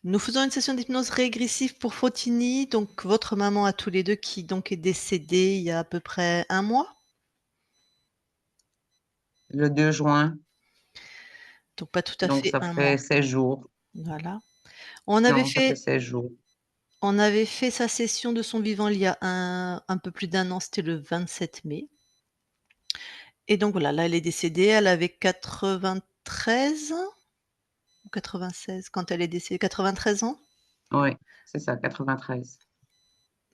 Nous faisons une session d'hypnose régressive pour Fotini, donc votre maman à tous les 2 qui donc est décédée il y a à peu près 1 mois? Le 2 juin, Donc pas tout à donc fait ça 1 mois. fait 16 jours. Voilà. On avait Non, ça fait fait 16 jours. on avait fait sa session de son vivant il y a un peu plus d'1 an, c'était le 27 mai et donc voilà, là elle est décédée, elle avait 93 ou 96 quand elle est décédée? 93 ans? Oui, c'est ça, 93.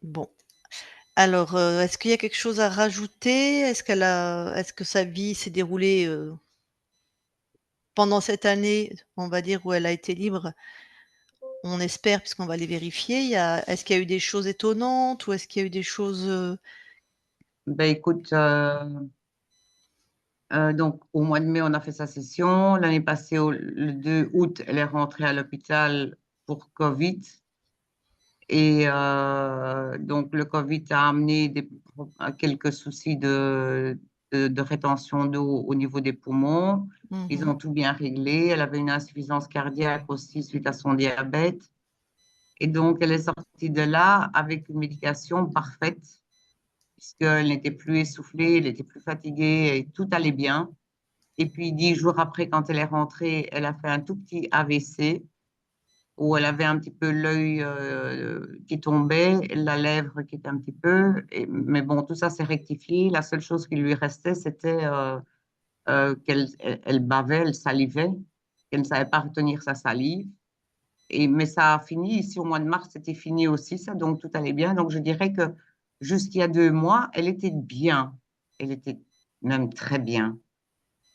Bon, alors, est-ce qu'il y a quelque chose à rajouter? Est-ce que sa vie s'est déroulée, pendant cette année, on va dire, où elle a été libre? On espère puisqu'on va aller vérifier. Est-ce qu'il y a eu des choses étonnantes ou est-ce qu'il y a eu des choses, Ben écoute, donc au mois de mai, on a fait sa session. L'année passée, le 2 août, elle est rentrée à l'hôpital pour Covid. Et donc le Covid a amené quelques soucis de rétention d'eau au niveau des poumons. Ils mmh. ont tout bien réglé. Elle avait une insuffisance cardiaque aussi suite à son diabète. Et donc, elle est sortie de là avec une médication parfaite, puisqu'elle n'était plus essoufflée, elle n'était plus fatiguée et tout allait bien. Et puis, 10 jours après, quand elle est rentrée, elle a fait un tout petit AVC où elle avait un petit peu l'œil qui tombait, la lèvre qui était un petit peu. Mais bon, tout ça s'est rectifié. La seule chose qui lui restait, c'était qu'elle bavait, elle salivait, qu'elle ne savait pas retenir sa salive. Mais ça a fini, ici au mois de mars, c'était fini aussi, ça, donc tout allait bien. Donc je dirais que jusqu'il y a 2 mois, elle était bien. Elle était même très bien.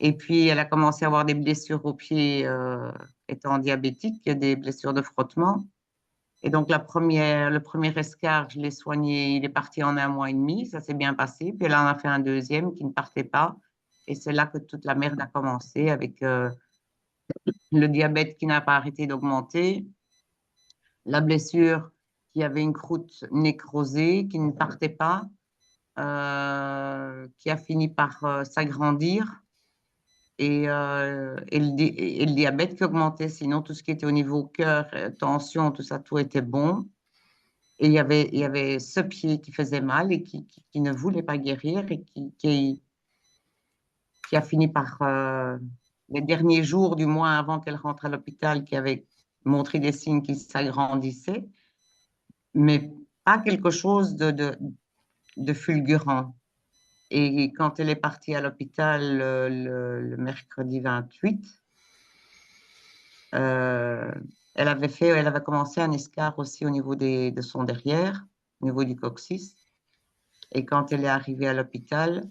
Et puis elle a commencé à avoir des blessures aux pieds, étant diabétique, des blessures de frottement. Et donc le premier escarre, je l'ai soigné, il est parti en 1 mois et demi, ça s'est bien passé. Puis elle en a fait un deuxième qui ne partait pas. Et c'est là que toute la merde a commencé avec le diabète qui n'a pas arrêté d'augmenter, la blessure qui avait une croûte nécrosée, qui ne partait pas, qui a fini par s'agrandir, et le diabète qui augmentait. Sinon, tout ce qui était au niveau cœur, tension, tout ça, tout était bon. Et il y avait ce pied qui faisait mal et qui ne voulait pas guérir et qui a fini par, les derniers jours du mois avant qu'elle rentre à l'hôpital, qui avait montré des signes qui s'agrandissaient, mais pas quelque chose de fulgurant. Et quand elle est partie à l'hôpital le mercredi 28, euh, elle avait commencé un escarre aussi au niveau de son derrière, au niveau du coccyx. Et quand elle est arrivée à l'hôpital,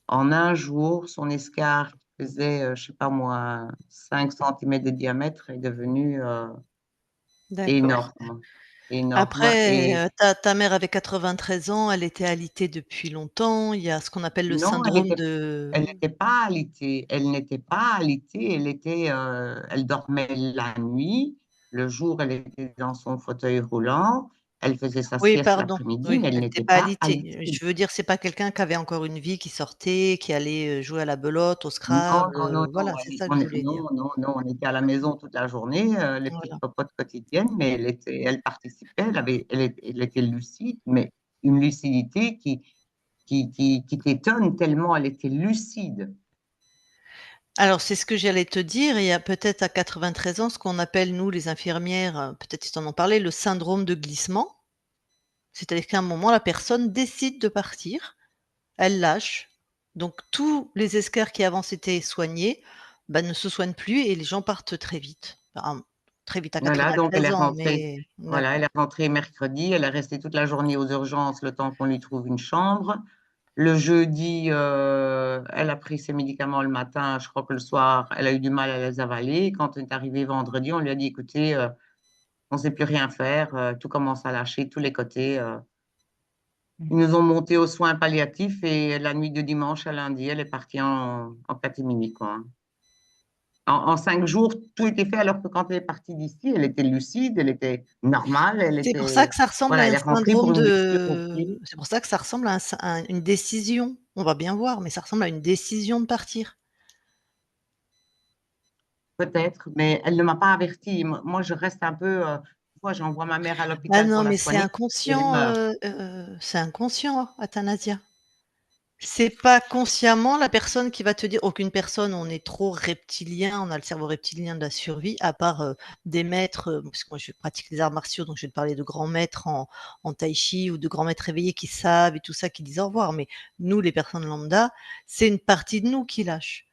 en un jour, son escarre qui faisait, je sais pas moi, 5 centimètres de diamètre est devenu D'accord. énorme. Énorme. Après, Et ta mère avait 93 ans, elle était alitée depuis longtemps. Il y a ce qu'on appelle le non, syndrome elle de n'était pas alitée. Elle n'était pas alitée. Elle dormait la nuit. Le jour, elle était dans son fauteuil roulant. Elle faisait sa oui, sieste pardon, l'après-midi, oui, mais elle elle était n'était pas pas alitée. alitée. Je veux dire, c'est pas quelqu'un qui avait encore une vie, qui sortait, qui allait, jouer à la belote, au Non, Scrabble, non, non, non, voilà, c'est ça que je voulais dire. non, non, non, on était à la maison toute la journée, les petites Voilà. popotes quotidiennes, mais elle participait, elle était lucide, mais une lucidité qui t'étonne tellement elle était lucide. Alors, c'est ce que j'allais te dire, il y a peut-être à 93 ans ce qu'on appelle, nous, les infirmières, peut-être ils t'en ont parlé, le syndrome de glissement. C'est-à-dire qu'à un moment, la personne décide de partir, elle lâche, donc tous les escarres qui avant s'étaient soignés, bah, ne se soignent plus et les gens partent très vite. Enfin, très vite à Voilà, donc 93 ans, mais elle d'accord. est rentrée mercredi, elle est restée toute la journée aux urgences le temps qu'on lui trouve une chambre. Le jeudi, elle a pris ses médicaments le matin, je crois que le soir, elle a eu du mal à les avaler. Quand on est arrivé vendredi, on lui a dit, écoutez, on ne sait plus rien faire, tout commence à lâcher, tous les côtés. Ils nous ont monté aux soins palliatifs et la nuit de dimanche à lundi, elle est partie en catimini, quoi. En 5 jours, tout était fait alors que quand elle est partie d'ici, elle était lucide, elle était normale, C'est pour ça que ça ressemble à voilà, elle un est rentrée pour syndrome une blessure au de pied. c'est pour ça que ça ressemble à une décision. On va bien voir, mais ça ressemble à une décision de partir. peut-être, mais elle ne m'a pas avertie. Moi, je reste un peu, tu vois, j'envoie ma mère à Ah l'hôpital pour non, la mais c'est soigner et elle inconscient, meurt. Athanasia. C'est pas consciemment la personne qui va te dire aucune personne, on est trop reptilien, on a le cerveau reptilien de la survie, à part, des maîtres, parce que moi je pratique les arts martiaux, donc je vais te parler de grands maîtres en tai chi ou de grands maîtres éveillés qui savent et tout ça, qui disent au revoir. Mais nous, les personnes lambda, c'est une partie de nous qui lâche.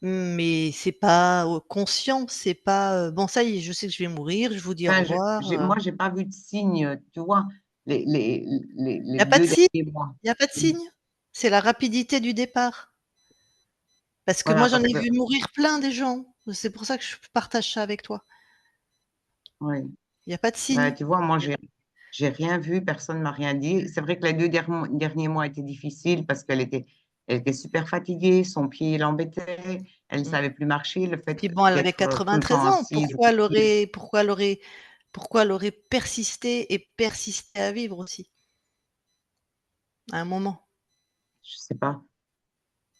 Mais c'est pas, conscient, c'est pas, «Bon ça y est, je sais que je vais mourir, je vous dis au Enfin, revoir», moi, j'ai pas vu de signe, tu vois, Il les y a pas de 2 signe, derniers mois. il y a pas de signe. C'est la rapidité du départ. Parce que Voilà, moi, j'en parce ai que vu mourir plein des gens. C'est pour ça que je partage ça avec toi. oui, Il y a pas de bah, signe. tu vois, moi, j'ai rien vu, personne m'a rien dit. C'est vrai que les 2 derniers mois étaient difficiles parce elle était super fatiguée, son pied l'embêtait, elle ne Mmh. savait plus marcher, le fait Puis bon, elle avait d'être, tout le 93 temps ans. assise ou couchée, Pourquoi elle aurait persisté et persisté à vivre aussi, à un moment? je sais pas,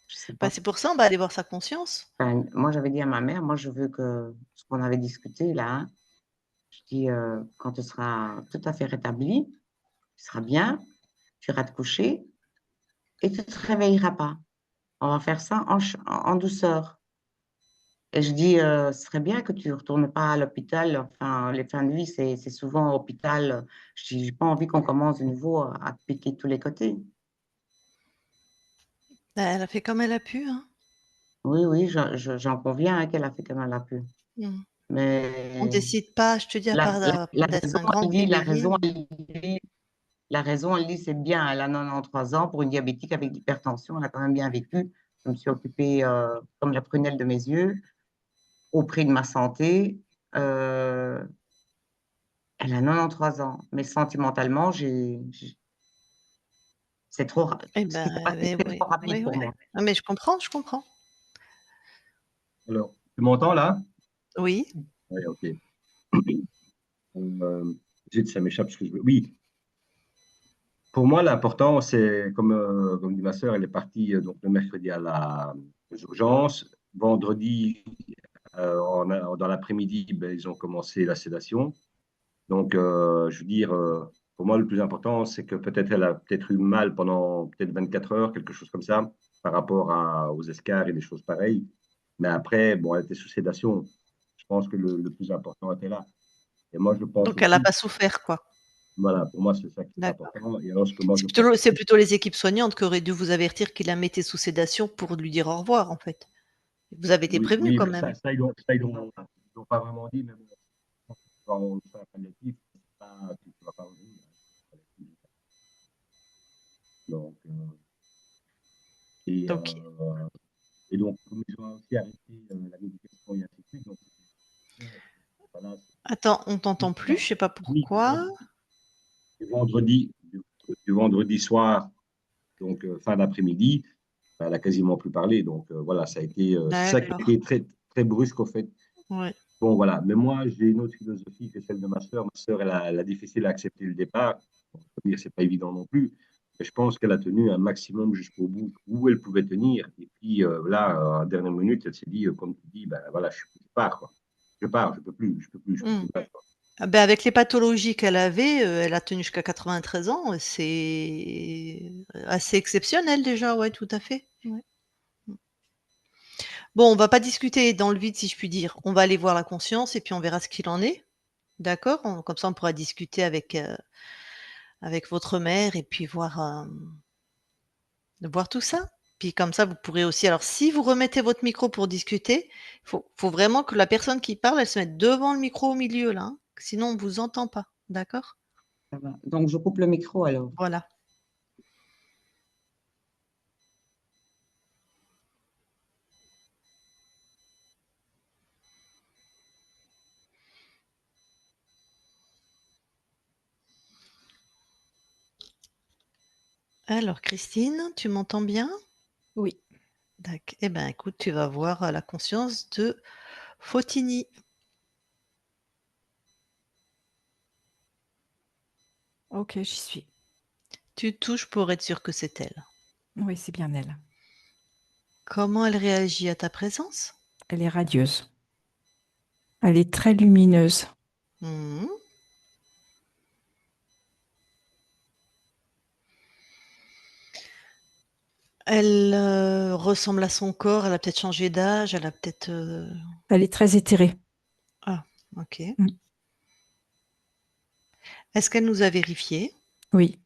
je sais Bah, pas. c'est pour ça, on va aller voir sa conscience. Enfin, moi, j'avais dit à ma mère: «Moi, je veux que ce qu'on avait discuté là, hein, je dis, quand tu seras tout à fait rétablie, tu seras bien, tu iras te coucher et tu te réveilleras pas. On va faire ça en douceur». Et je dis, «Ce serait bien que tu retournes pas à l'hôpital, enfin, les fins de vie, c'est souvent à l'hôpital». Je dis: «J'ai pas envie qu'on commence de nouveau à te piquer de tous les côtés». Bah, elle a fait comme elle a pu, hein. Oui, oui, j'en conviens, hein, qu'elle a fait comme elle a pu. Mmh. On Mais décide pas, je te dis, à part, la d'être raison, un grand elle dit éveillé. la raison, elle dit: «C'est bien, elle a 93 ans pour une diabétique avec l'hypertension, elle a quand même bien vécu. Je me suis occupée, comme la prunelle de mes yeux, au prix de ma santé». Heu, Elle a 93 ans, mais sentimentalement, c'est trop ra Eh ce qui s'est ben, passé, oui, c'était oui, trop rapide oui, pour oui. moi. Ah mais je comprends, je comprends. Alors, tu m'entends là? Oui. Oui, ok. Euh, Zut, ça m'échappe ce que je veux. Oui, pour moi, l'important, c'est, comme dit ma sœur, elle est partie donc, le mercredi aux urgences. Vendredi, dans l'après-midi, ben, ils ont commencé la sédation. Donc, je veux dire, pour moi, le plus important, c'est que peut-être elle a peut-être eu mal pendant peut-être 24 heures, quelque chose comme ça, par rapport aux escarres et des choses pareilles. Mais après, bon, elle était sous sédation. Je pense que le plus important était là. Et moi, je pense Donc elle a aussi, pas souffert, quoi. voilà, pour moi, c'est ça qui est D'accord. important. Et alors, ce que moi, je C'est pense plutôt c'est aussi, plutôt les équipes soignantes qui auraient dû vous avertir qu'ils la mettaient sous sédation pour lui dire au revoir, en fait. Vous avez été oui, prévenus oui, quand mais même. ils l'ont pas vraiment dit, mais bon, je pense que dans le sein palliatif, c'est pas, tu vas pas revenir. Donc, et, Donc euh, et donc, comme ils ont aussi arrêté la médication et ainsi de suite, donc, voilà, attends, on t'entend plus, je sais pas oui, pourquoi. du vendredi soir, donc fin d'après-midi, ben, elle a quasiment plus parlé. Donc voilà, c'est ça qui a D'accord. été très, très brusque au fait. Ouais. Bon, voilà. Mais moi, j'ai une autre philosophie que celle de ma sœur. Ma sœur, elle a difficile à accepter le départ. Bon, je peux dire, c'est pas évident non plus. Mais je pense qu'elle a tenu un maximum jusqu'au bout où elle pouvait tenir. Et puis là, en dernière minute, elle s'est dit, comme tu dis, ben voilà, je pars, quoi. Je pars, je peux plus, je peux Mmh. plus battre, quoi. Ah ben, avec les pathologies qu'elle avait, elle a tenu jusqu'à 93 ans, c'est assez exceptionnel déjà, ouais, tout à fait. Ouais. Mmh. Bon, on va pas discuter dans le vide, si je puis dire. On va aller voir la conscience et puis on verra ce qu'il en est. D'accord? Comme ça, on pourra discuter avec votre mère et puis voir tout ça. Puis comme ça, vous pourrez aussi alors si vous remettez votre micro pour discuter, faut vraiment que la personne qui parle, elle se mette devant le micro au milieu là, hein, sinon on vous entend pas. D'accord? Ça va. Donc je coupe le micro alors. Voilà. Alors Christine, tu m'entends bien? Oui, Eh ben, écoute, tu vas voir, la conscience de Fotini. ok, j'y suis. Tu touches pour être sûr que c'est elle. Oui, c'est bien elle. Comment elle réagit à ta présence? Elle est radieuse. Elle est très lumineuse. Mmh. Elle, ressemble à son corps, elle a peut-être changé d'âge, elle a peut-être, Elle est très éthérée. Ah, OK. Mm. Est-ce qu'elle nous a vérifiés? Oui,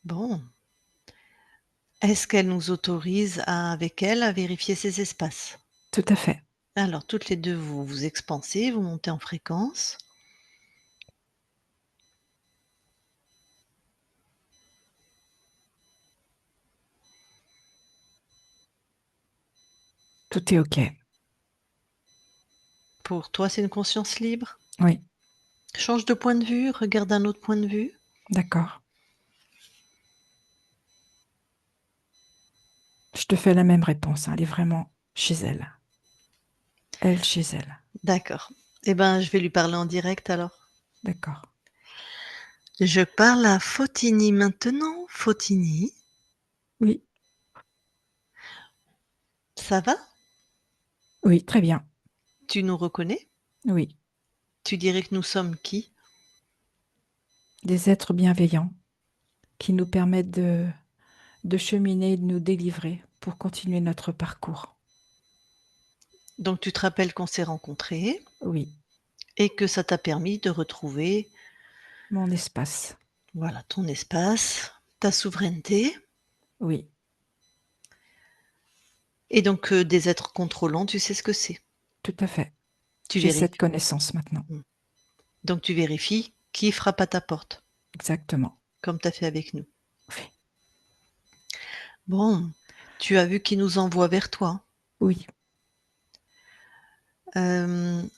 Bon. Est-ce qu'elle nous autorise avec elle, à vérifier ces espaces? tout à fait. Alors toutes les 2, vous vous expansez, vous montez en fréquence. Tout est OK. Pour toi, c'est une conscience libre? Oui, Change de point de vue, regarde un autre point de vue. d'accord. Je te fais la même réponse, hein. Elle est vraiment chez elle. Elle chez elle. D'accord. Eh ben, je vais lui parler en direct alors. D'accord. Je parle à Fotini maintenant. Fotini, Oui, ça va? oui, très bien. Tu nous reconnais? Oui, Tu dirais que nous sommes qui? des êtres bienveillants qui nous permettent de cheminer et de nous délivrer pour continuer notre parcours. Donc tu te rappelles qu'on s'est rencontrés Oui, et que ça t'a permis de retrouver, mon espace. voilà, ton espace, ta souveraineté Oui, et donc des êtres contrôlants, tu sais ce que c'est. tout à fait. Tu J'ai cette vérifies. connaissance maintenant. Mmh. Donc tu vérifies qui frappe à ta porte, Exactement. comme tu as fait avec nous. Oui, Bon, tu as vu qui nous envoie vers toi. oui. Hem,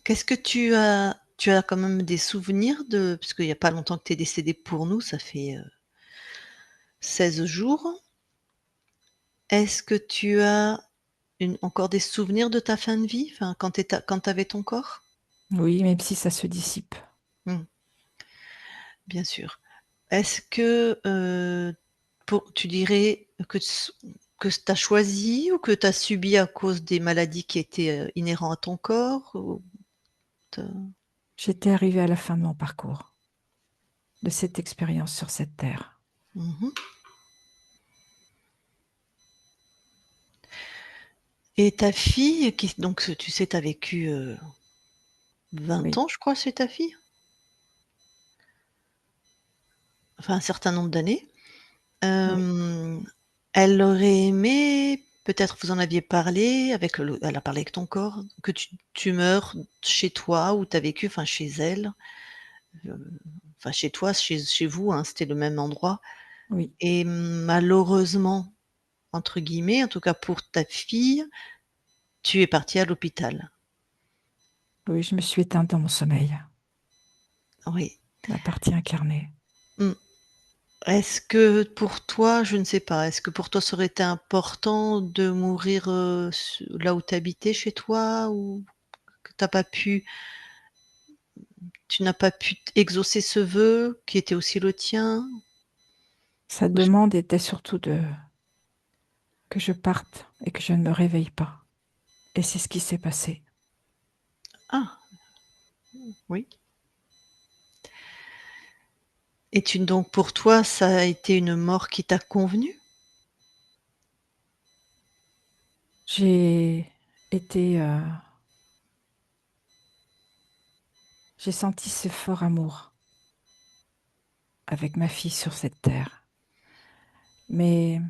qu'est-ce que tu as quand même des souvenirs de parce qu'il y a pas longtemps que tu es décédé pour nous, ça fait, 16 jours. Est-ce que tu as encore des souvenirs de ta fin de vie? Enfin, quand tu avais ton corps? Oui, même si ça se dissipe. Mmh, bien sûr. Est-ce que, pour tu dirais que tu as choisi ou que tu as subi à cause des maladies qui étaient, inhérents à ton corps ou te J'étais arrivée à la fin de mon parcours, de cette expérience sur cette terre. mmh et ta fille qui donc tu sais, tu as vécu, 20 Oui, ans, je crois, chez ta fille? Enfin, un certain nombre d'années. oui, Hem, elle aurait aimé, peut-être vous en aviez parlé avec elle a parlé avec ton corps, que tu meures chez toi où tu as vécu, enfin chez elle, heu, enfin chez toi, chez vous, hein, c'était le même endroit oui, et malheureusement, entre guillemets, en tout cas pour ta fille, tu es partie à l'hôpital. oui, je me suis éteinte dans mon sommeil, Oui. la partie incarnée. Mmh. Est-ce que pour toi, je ne sais pas, est-ce que pour toi ça aurait été important de mourir, là où tu habitais chez toi ou que tu n'as pas pu exaucer ce vœu qui était aussi le tien? Sa Ou j demande était surtout que je parte et que je ne me réveille pas. Et c'est ce qui s'est passé. ah! Oui. Et donc pour toi, ça a été une mort qui t'a convenu? J'ai été, j'ai senti ce fort amour avec ma fille sur cette terre. Mais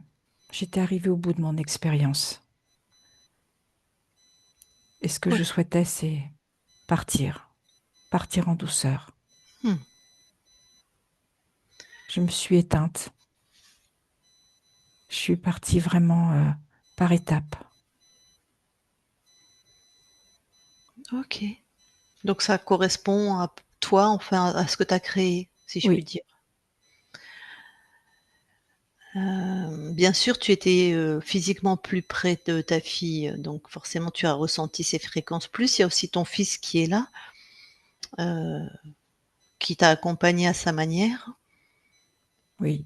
j'étais arrivée au bout de mon expérience. Et ce que Ouais. je souhaitais, c'est partir, partir en douceur. Mmh. Je me suis éteinte. Je suis partie vraiment par étapes. OK. Donc ça correspond à toi, enfin à ce que tu as créé, si je puis Oui, dire. Bien sûr, tu étais, physiquement plus près de ta fille, donc forcément tu as ressenti ces fréquences plus. Il y a aussi ton fils qui est là, heu, qui t'a accompagné à sa manière. oui,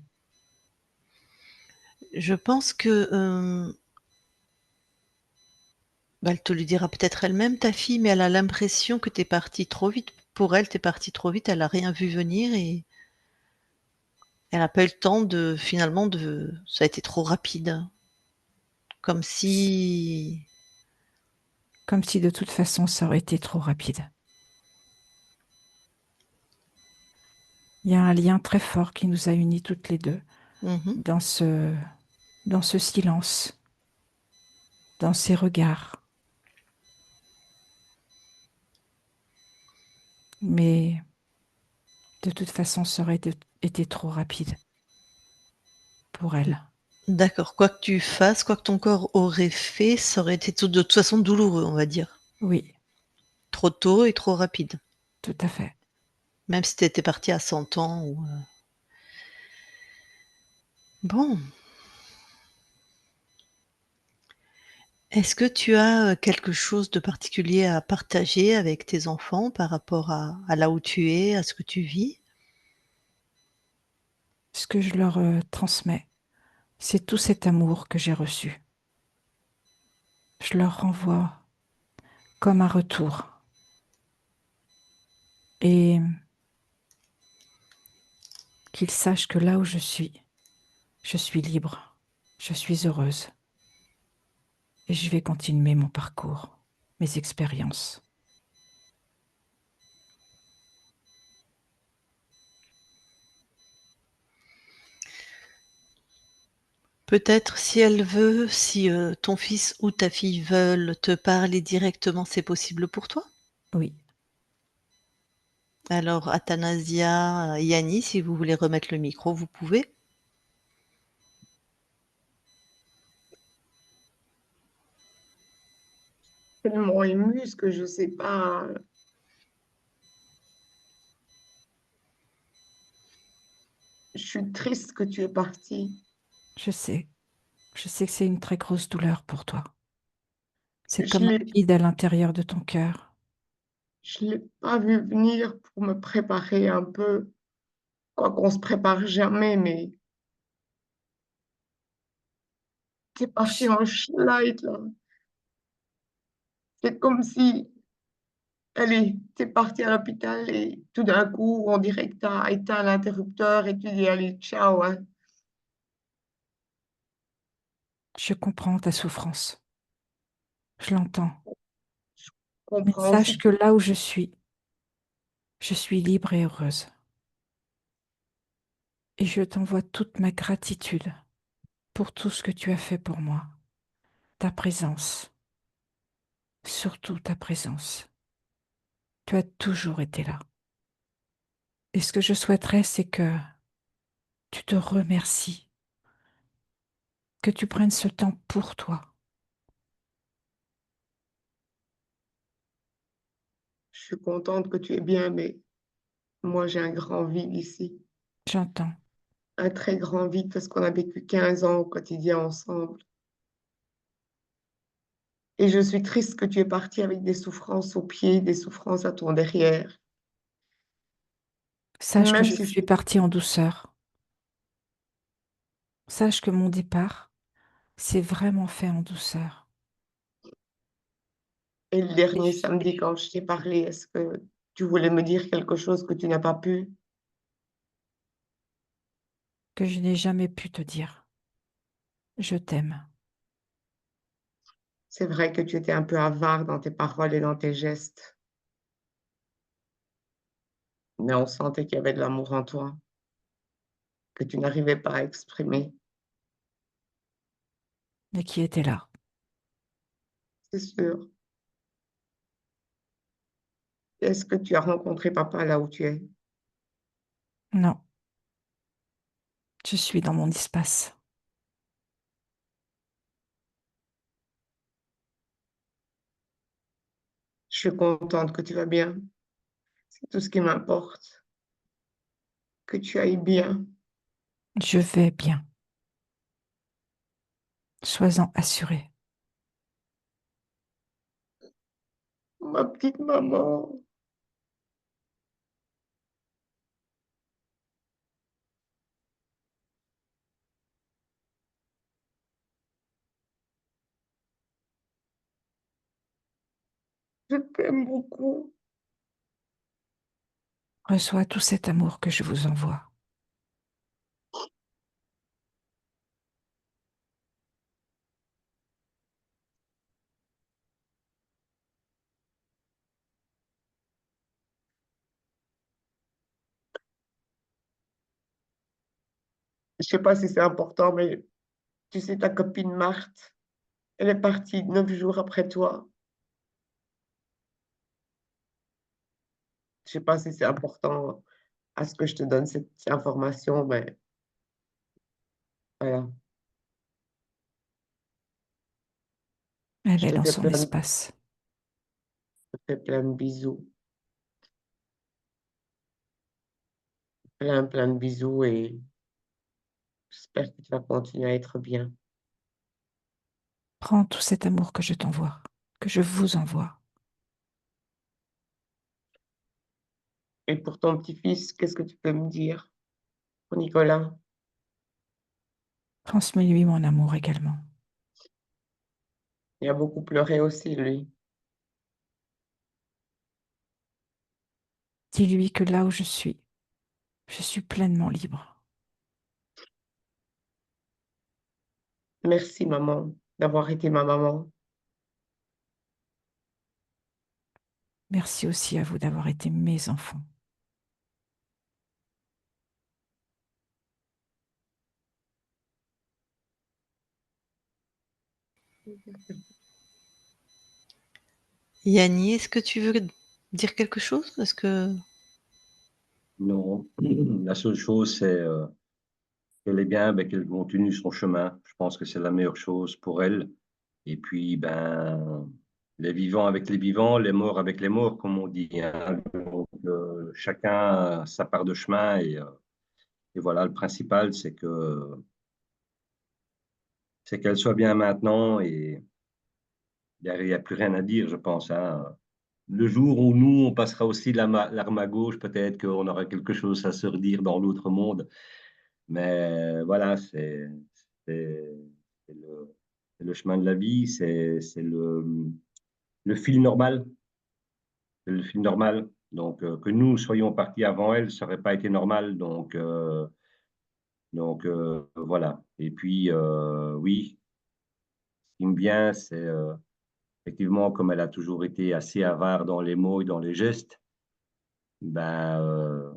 Je pense que, Bah, elle te le dira peut-être elle-même, ta fille, mais elle a l'impression que tu es partie trop vite. Pour elle, tu es partie trop vite, elle a rien vu venir et elle a pas eu le temps de finalement de ça a été trop rapide. Comme si Comme si de toute façon ça aurait été trop rapide. Il y a un lien très fort qui nous a unis toutes les deux mmh dans ce silence, dans ces regards. Mais de toute façon, ça aurait été trop rapide pour elle. D'accord, quoi que tu fasses, quoi que ton corps aurait fait, ça aurait été de toute façon douloureux, on va dire. Oui, Trop tôt et trop rapide. tout à fait. Même si tu étais partie à 100 ans ou, bon. Est-ce que tu as, quelque chose de particulier à partager avec tes enfants par rapport à là où tu es, à ce que tu vis? Ce que je leur transmets, c'est tout cet amour que j'ai reçu. Je leur renvoie comme un retour. Et qu'ils sachent que là où je suis libre, je suis heureuse. Et je vais continuer mon parcours, mes expériences. Peut-être si elle veut, si, ton fils ou ta fille veulent te parler directement, c'est possible pour toi? Oui, Alors Athanasia, Yannis, si vous voulez remettre le micro, vous pouvez. Tellement émue, ce que je sais pas. Je suis triste que tu es partie. je sais. Je sais que c'est une très grosse douleur pour toi. C'est Je comme un l'ai, vide à l'intérieur de ton cœur. je l'ai pas vu venir pour me préparer un peu. Quoi qu'on se prépare jamais, mais t'es partie Je, en schlight, là. C'est comme si, allez, t'es partie à l'hôpital et tout d'un coup, on dirait que t'as éteint l'interrupteur et tu dis, allez, ciao, hein. je comprends ta souffrance. Je l'entends. Je Mais comprends sache aussi que là où je suis libre et heureuse. Et je t'envoie toute ma gratitude pour tout ce que tu as fait pour moi. Ta présence, surtout ta présence. Tu as toujours été là. Et ce que je souhaiterais, c'est que tu te remercies, que tu prennes ce temps pour toi. je suis contente que tu es bien, mais moi, j'ai un grand vide ici. J'entends. Un très grand vide parce qu'on a vécu 15 ans au quotidien ensemble. Et je suis triste que tu es parti avec des souffrances aux pieds, des souffrances à ton derrière. Sache que Même je si suis c'est partie en douceur. Sache que mon départ s'est vraiment fait en douceur. et le Et dernier samedi quand je t'ai parlé, est-ce que tu voulais me dire quelque chose que tu n'as pas pu? que je n'ai jamais pu te dire. Je t'aime. C'est vrai que tu étais un peu avare dans tes paroles et dans tes gestes, mais on sentait qu'il y avait de l'amour en toi, que tu n'arrivais pas à exprimer. Mais qui était là? C'est sûr. Est-ce que tu as rencontré papa là où tu es? Non, je suis dans mon espace. Je suis contente que tu vas bien. C'est tout ce qui m'importe, que tu ailles bien. Je vais bien. Sois-en assuré. Ma petite maman. Je t'aime beaucoup. Reçois tout cet amour que je vous envoie. Je sais pas si c'est important, mais tu sais, ta copine Marthe, elle est partie 9 jours après toi. Je sais pas si c'est important à ce que je te donne cette information, mais voilà. Elle Je est te dans fais son plein espace. je te fais plein de bisous. Plein de bisous et j'espère que tu vas continuer à être bien. Prends tout cet amour que je t'envoie, que je vous envoie. Et pour ton petit-fils, qu'est-ce que tu peux me dire? Pour Nicolas, Transmets-lui mon amour également. il a beaucoup pleuré aussi, lui. Dis-lui que là où je suis pleinement libre. Merci, maman, d'avoir été ma maman. Merci aussi à vous d'avoir été mes enfants. Yanni, est-ce que tu veux dire quelque chose? Est-ce que... Non, la seule chose, c'est qu'elle est bien, ben, qu'elle continue son chemin. Je pense que c'est la meilleure chose pour elle. Et puis, ben, les vivants avec les vivants, les morts avec les morts, comme on dit, hein. Donc, chacun a sa part de chemin. Et voilà, le principal, c'est qu'elle soit bien maintenant. Et il n'y a plus rien à dire, je pense, hein. Le jour où nous, on passera aussi l'arme à gauche, peut-être qu'on aura quelque chose à se redire dans l'autre monde. Mais voilà, c'est- c'est c'est le chemin de la vie, c'est le fil normal. C'est le fil normal. Donc, que nous soyons partis avant elle, ça n'aurait pas été normal. Donc voilà. Et puis, oui, ce qui me vient, c'est effectivement, comme elle a toujours été assez avare dans les mots et dans les gestes, ben,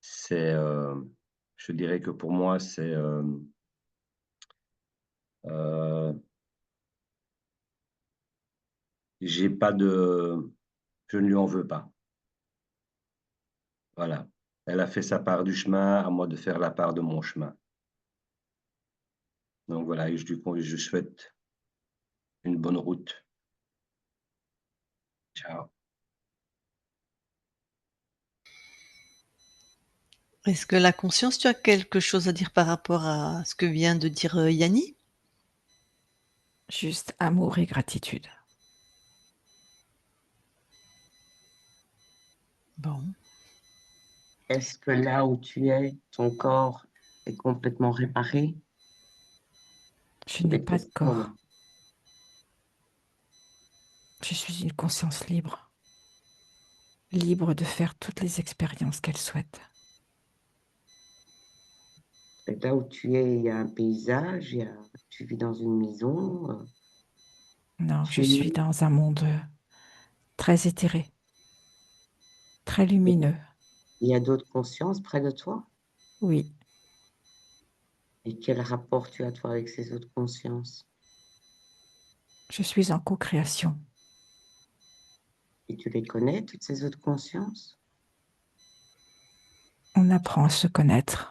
c'est, je dirais que pour moi, euh, j'ai pas de, je ne lui en veux pas. Voilà. Elle a fait sa part du chemin, à moi de faire la part de mon chemin. Donc voilà, et je souhaite une bonne route. Ciao. Est-ce que la conscience, tu as quelque chose à dire par rapport à ce que vient de dire Yanni? Juste amour et gratitude. Bon. Est-ce que là où tu es, ton corps est complètement réparé? Je n'ai Des pas de questions, là. corps. Je suis une conscience libre, libre de faire toutes les expériences qu'elle souhaite. Et là où tu es, il y a un paysage, tu vis dans une maison, Non, je suis tu, dans un monde très éthéré, très lumineux. il y a d'autres consciences près de toi. Oui, Et quel rapport tu as, toi, avec ces autres consciences? je suis en co-création. Et tu les connais, toutes ces autres consciences? On apprend à se connaître.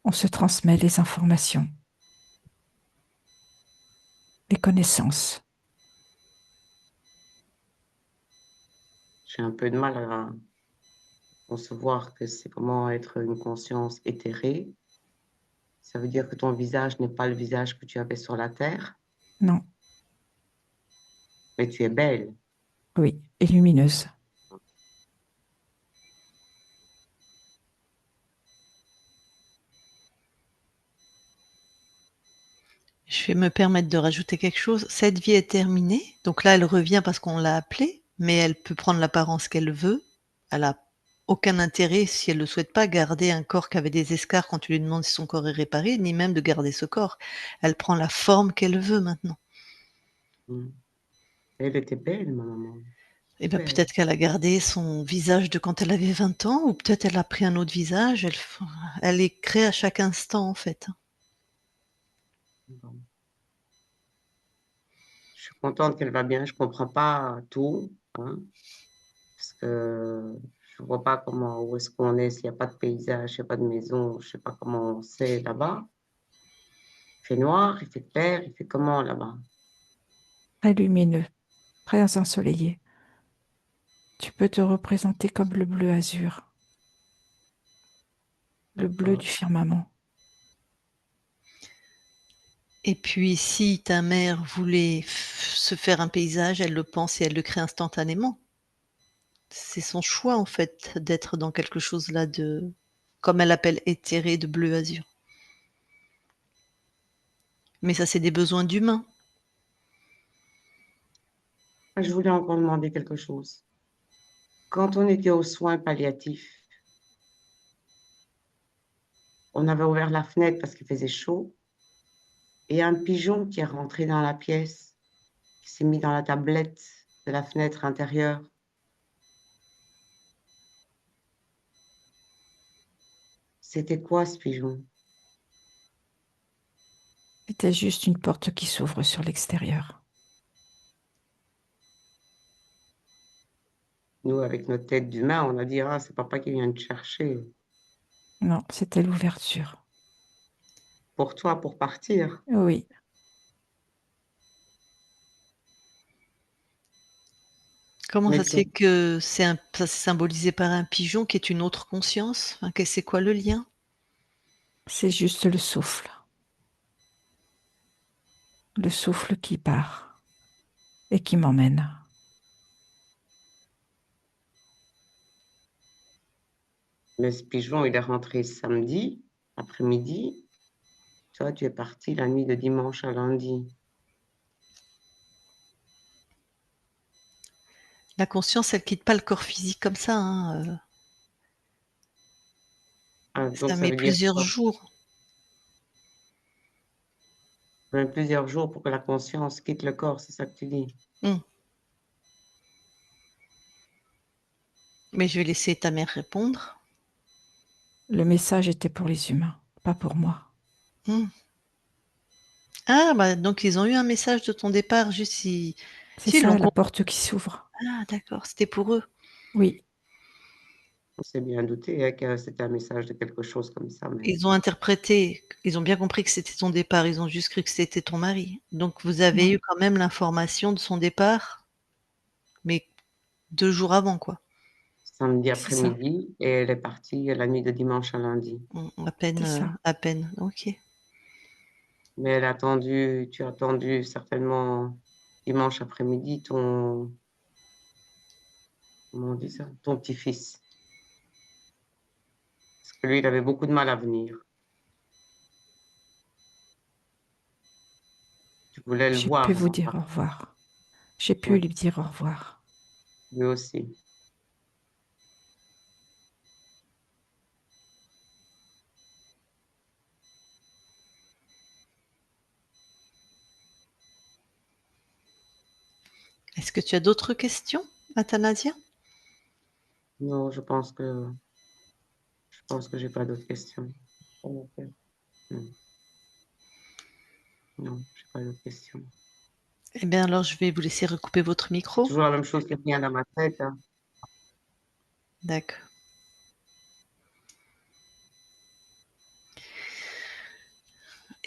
On se transmet les informations, les connaissances. J'ai un peu de mal à concevoir que c'est comment être une conscience éthérée. Ça veut dire que ton visage n'est pas le visage que tu avais sur la Terre, Non, mais tu es belle. oui, et lumineuse. Je Je vais me permettre de rajouter quelque chose. Cette vie est terminée, donc là, elle revient parce qu'on l'a appelée, mais elle peut prendre l'apparence qu'elle veut. Elle a aucun intérêt, si elle le souhaite pas, garder un corps qui avait des escarres quand tu lui demandes si son corps est réparé, ni même de garder ce corps. Elle prend la forme qu'elle veut maintenant. Elle était belle, ma maman. Et ben, Belle. peut-être qu'elle a gardé son visage de quand elle avait 20 ans, ou peut-être elle a pris un autre visage. Elle est créée à chaque instant, en fait. Bon. Je suis contente qu'elle va bien. Je comprends pas tout, hein, parce que je vois pas comment, où est-ce qu'on est, s'il n'y a pas de paysage, s'il n'y a pas de maison, je sais pas comment c'est là-bas. Il fait noir, il fait clair, il fait comment là-bas? Très lumineux, très ensoleillé. Tu peux te représenter comme le bleu azur, le bleu du firmament. Et puis, si ta mère voulait se faire un paysage, elle le pense et elle le crée instantanément. C'est son choix, en fait, d'être dans quelque chose là de, comme elle appelle, éthéré, de bleu azur. Mais ça, c'est des besoins d'humains. Je voulais encore demander quelque chose. Quand on était aux soins palliatifs, on avait ouvert la fenêtre parce qu'il faisait chaud et un pigeon qui est rentré dans la pièce, qui s'est mis dans la tablette de la fenêtre intérieure. C'était quoi ce pigeon? C'était juste une porte qui s'ouvre sur l'extérieur. Nous, avec notre tête d'humain, on a dit, ah, c'est papa qui vient te chercher. Non, c'était l'ouverture. Pour toi, pour partir. Oui, Comment Mais ça se fait que ça c'est symbolisé par un pigeon qui est une autre conscience? Enfin, c'est quoi le lien? c'est juste le souffle. Le souffle qui part et qui m'emmène. mais ce pigeon, il est rentré samedi après-midi. Toi, tu es parti la nuit de dimanche à lundi. La conscience, elle quitte pas le corps physique comme ça, hein, Ah, ça donc, ça met veut dire plusieurs quoi? jours. Même plusieurs jours pour que la conscience quitte le corps, c'est ça que tu dis? Mmh. Mais je vais laisser ta mère répondre. Le message était pour les humains, pas pour moi. Mmh. Ah, bah, donc ils ont eu un message de ton départ, juste si C'est si ils l'ont ça, la com porte qui s'ouvre. ah d'accord, c'était pour eux. Oui, On s'est bien douté hein, que c'était un message de quelque chose comme ça, mais Ils ont interprété, ils ont bien compris que c'était ton départ, ils ont juste cru que c'était ton mari. Donc vous avez non, eu quand même l'information de son départ, mais 2 jours avant, quoi? samedi c'est ça, après-midi et elle est partie la nuit de dimanche à lundi. c'est ça. À peine, OK. Mais elle a attendu, tu as attendu certainement dimanche après-midi comment on dit ça, ton petit-fils. Parce que lui, il avait beaucoup de mal à venir. Tu voulais le J'ai pu voir, vous non dire pas? au revoir. J'ai pu Oui, lui dire au revoir. lui aussi. Est-ce que tu as d'autres questions, Athanasia? Non, je pense que j'ai pas d'autres questions. Non, non, j'ai pas d'autres questions. Eh bien alors je vais vous laisser recouper votre C'est micro. toujours la même chose qui revient dans ma tête, hein. D'accord.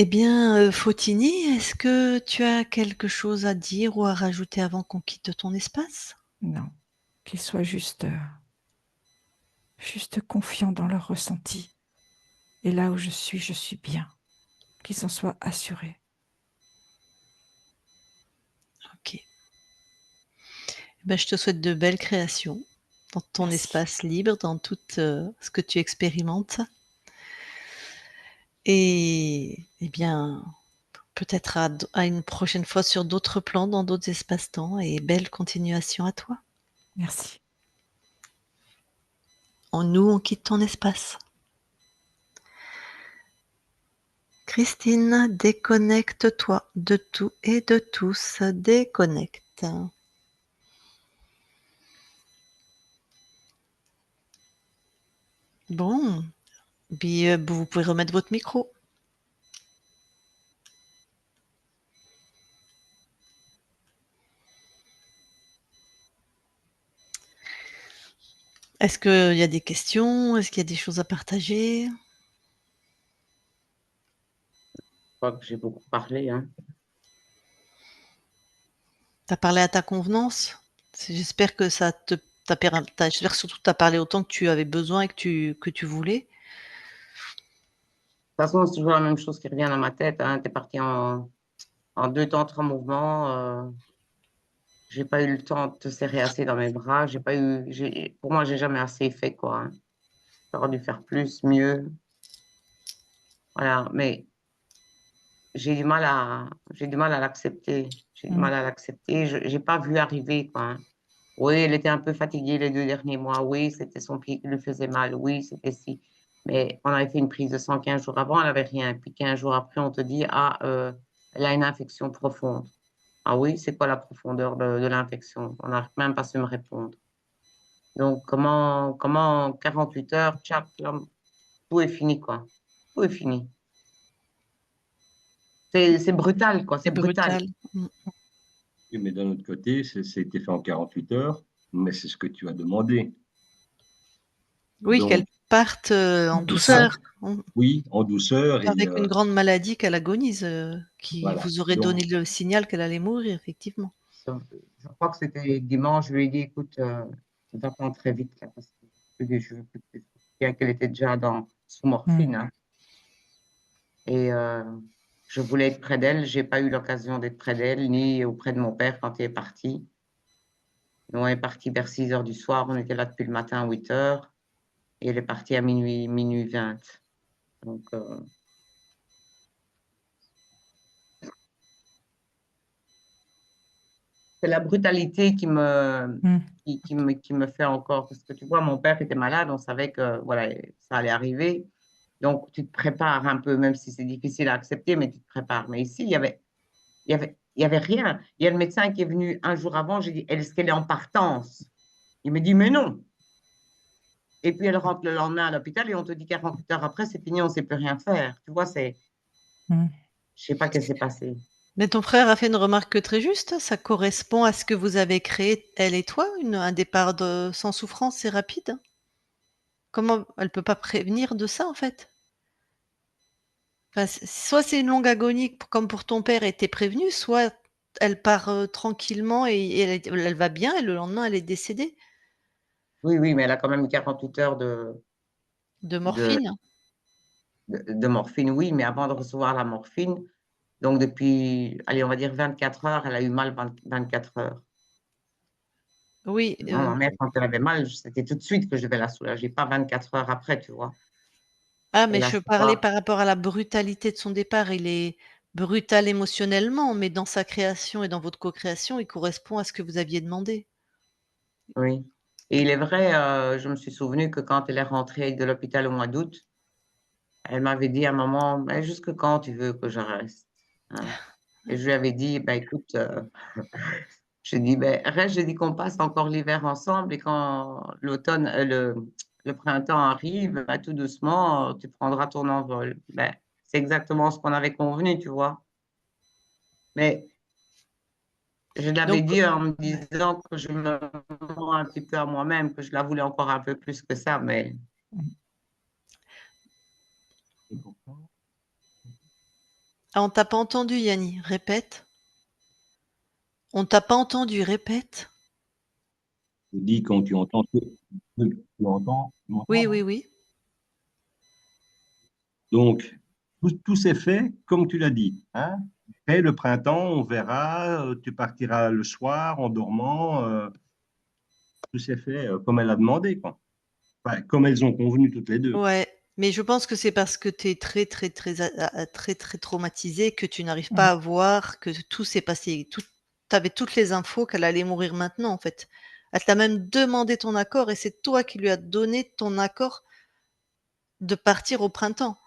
Eh bien, Fotini, est-ce que tu as quelque chose à dire ou à rajouter avant qu'on quitte ton espace? Non, qu'ils soient juste confiants dans leur ressenti. Et là où je suis bien. Qu'ils en soient assurés. OK. Eh ben, je te souhaite de belles créations dans ton Merci. espace libre, dans tout, ce que tu expérimentes et eh bien, Peut-être à une prochaine fois sur d'autres plans, dans d'autres espaces-temps, et belle continuation à toi. Merci. On quitte ton espace. Christine, déconnecte-toi de tout et de tous. Déconnecte. Bon, puis vous pouvez remettre votre micro. Est-ce qu'il y a des questions? Est-ce qu'il y a des choses à partager? Je crois que j'ai beaucoup parlé, hein. Tu as parlé à ta convenance? J'espère que ça te j'espère surtout que tu as parlé autant que tu avais besoin et que tu voulais. De toute façon, c'est toujours la même chose qui revient dans ma tête, hein. Tu es parti en 2 temps, 3 mouvements. J'ai pas eu le temps de te serrer assez dans mes bras. Pour moi, j'ai jamais assez fait, quoi, hein. J'aurais dû faire plus, mieux. Voilà. Mais j'ai du mal à l'accepter. J'ai du mal à l'accepter. J'ai pas vu arriver, quoi, hein. Oui, elle était un peu fatiguée les 2 derniers mois. Oui, c'était son pied qui lui faisait mal. Oui, c'était si. Mais on avait fait une prise de sang 15 jours avant, elle n'avait rien. Puis 15 jours après, on te dit, ah, elle a une infection profonde. Ah oui, c'est quoi la profondeur de l'infection? On n'arrive même pas à se me répondre. Donc, comment 48 heures, tchac, là, tout est fini, quoi. Tout est fini. C'est brutal, quoi. C'est C'est brutal. brutal. Oui, mais d'un autre côté, été fait en 48 heures, mais c'est ce que tu as demandé. Oui, qu'elle Donc, parte en c'est ça. douceur. Oui, en douceur. Et Avec une grande maladie qu'elle agonise, qui voilà. vous aurait Donc, donné le signal qu'elle allait mourir, effectivement. Je crois que c'était dimanche, je lui ai dit, écoute, ça va prendre très vite, là, parce que je veux plus que tu fasses. Bien qu'elle était déjà sous morphine, hein. Et je voulais être près d'elle. J'ai pas eu l'occasion d'être près d'elle, ni auprès de mon père quand il est parti. Nous, on est parti vers 6 heures du soir. On était là depuis le matin à 8 heures. Et elle est partie à minuit 20. Donc, c'est la brutalité qui me fait encore. Parce que tu vois, mon père était malade. On savait que voilà, ça allait arriver. Donc, tu te prépares un peu, même si c'est difficile à accepter, mais tu te prépares. Mais ici, il y avait rien. Il y a le médecin qui est venu un jour avant. J'ai dit, est-ce qu'elle est en partance? Il me dit, mais non. Et puis elle rentre le lendemain à l'hôpital et on te dit 48 heures après, c'est fini, on ne sait plus rien faire. Tu vois, je ne sais pas ce qui s'est passé. Mais ton frère a fait une remarque très juste. Ça correspond à ce que vous avez créé, elle et toi, un départ sans souffrance et rapide. Comment elle peut pas prévenir de ça, en fait? Enfin, soit c'est une longue agonie, comme pour ton père, et tu prévenu, soit elle part tranquillement et elle va bien, et le lendemain, elle est décédée Oui, oui, mais elle a quand même eu 48 heures de de, morphine. de morphine, oui, mais avant de recevoir la morphine, donc depuis, allez, on va dire 24 heures, elle a eu mal 24 heures. Oui, Non, ma mère, quand elle avait mal, c'était tout de suite que je devais la soulager, pas 24 heures après, tu vois. Et mais là, je c'est parlais pas. par rapport à la brutalité de son départ. Il est brutal émotionnellement, mais dans sa création et dans votre co-création, il correspond à ce que vous aviez demandé. Oui. Et il est vrai, je me suis souvenu que quand elle est rentrée de l'hôpital au mois d'août, elle m'avait dit à un moment, mais jusque quand tu veux que je reste, hein? Et je lui avais dit, bah, écoute, j'ai dit, ben, reste, j'ai dit qu'on passe encore l'hiver ensemble et quand le printemps arrive, bah, tout doucement, tu prendras ton envol. Ben, c'est exactement ce qu'on avait convenu, tu vois. Mais je l'avais Donc, dit en me disant que je me mens un petit peu à moi-même, que je la voulais encore un peu plus que ça, mais on t'a pas entendu, Yanni. Répète. On t'a pas entendu. Répète. je dis quand tu entends, tu entends, tu Oui, m'entends, oui, hein. oui. Donc, tout s'est fait comme tu l'as dit, hein. Et le printemps, on verra, tu partiras le soir en dormant, tout s'est fait comme elle a demandé, quoi. Enfin, comme elles ont convenu toutes les deux. Ouais. Mais je pense que c'est parce que tu es très, très, très, très, très traumatisée que tu n'arrives Mmh. pas à voir que tout s'est passé. Tu avais toutes les infos qu'elle allait mourir maintenant, en fait. Elle t'a même demandé ton accord et c'est toi qui lui as donné ton accord de partir au printemps.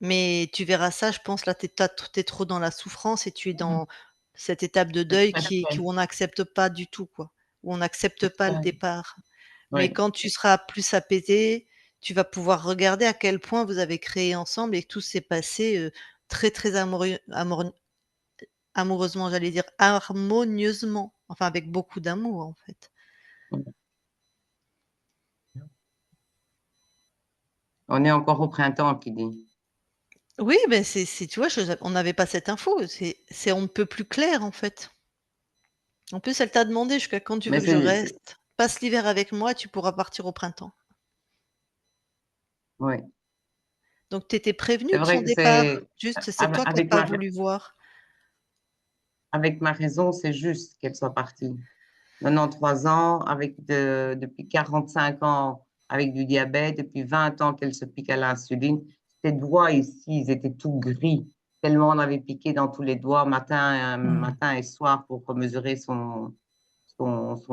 Mais tu verras ça, je pense, là, tu es trop dans la souffrance et tu es Mmh. dans cette étape de Tout deuil à fait, où on n'accepte pas du tout, quoi. Où on n'accepte tout pas le à fait. départ. Mais Oui, quand tu seras plus apaisé, tu vas pouvoir regarder à quel point vous avez créé ensemble et que tout s'est passé, très, très amoureusement, j'allais dire harmonieusement, enfin avec beaucoup d'amour, en fait. on est encore au printemps, qui dit. Oui, ben tu vois, on n'avait pas cette info, c'est on ne peut plus clair, en fait. En plus, elle t'a demandé: «Jusqu'à quand tu veux Mais que je c'est reste? Passe l'hiver avec moi, tu pourras partir au printemps». oui, Donc tu étais c'est prévenue de vrai son que départ, juste c'est toi qui as avec pas voulu voir. avec ma raison, c'est juste qu'elle soit partie. 93 ans, depuis 45 ans avec du diabète, depuis 20 ans qu'elle se pique à l'insuline. Ses doigts ici, ils étaient tout gris, tellement on avait piqué dans tous les doigts Mmh. matin et soir pour mesurer son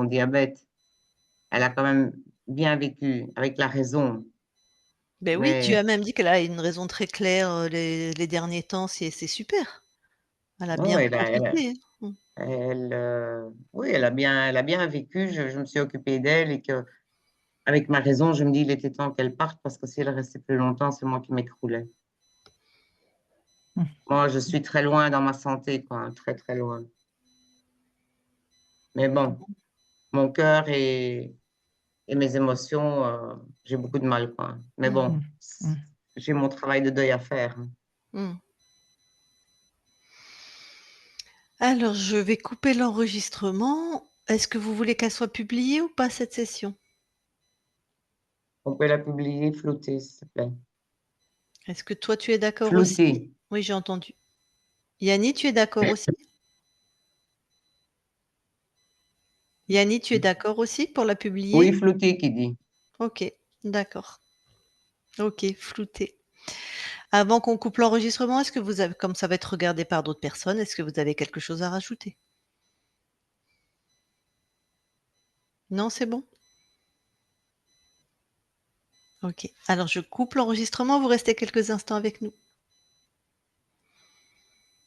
diabète. Elle a quand même bien vécu avec la raison. Ben oui, tu Mais as même dit qu'elle a une raison très claire, les derniers temps, c'est super. Elle a non, bien profité, hein. Mmh. oui, elle a bien vécu. Je me suis occupée d'elle et que avec ma raison, je me dis, il était temps qu'elle parte parce que si elle restait plus longtemps, c'est moi qui m'écroulais. Mmh. Moi, je suis très loin dans ma santé, quoi, hein, très, très loin. Mais bon, mon cœur et mes émotions, j'ai beaucoup de mal, quoi. Mais Mmh. bon, Mmh. Mmh. j'ai mon travail de deuil à faire, hein. Mmh. Alors je vais couper l'enregistrement. Est-ce que vous voulez qu'elle soit publiée ou pas cette session? On peut la publier flottée, s'il te plaît. Est-ce que toi tu es d'accord aussi? Flottée. Oui, j'ai entendu. Yanni, tu es d'accord aussi? Yanni, tu es d'accord aussi pour la Oui, publier? flottée, qui dit. OK, d'accord. OK, flouté. Avant qu'on coupe l'enregistrement, est-ce que vous avez comme ça va être regardé par d'autres personnes, est-ce que vous avez quelque chose à rajouter? Non, c'est bon? OK. Alors je coupe l'enregistrement, vous restez quelques instants avec nous.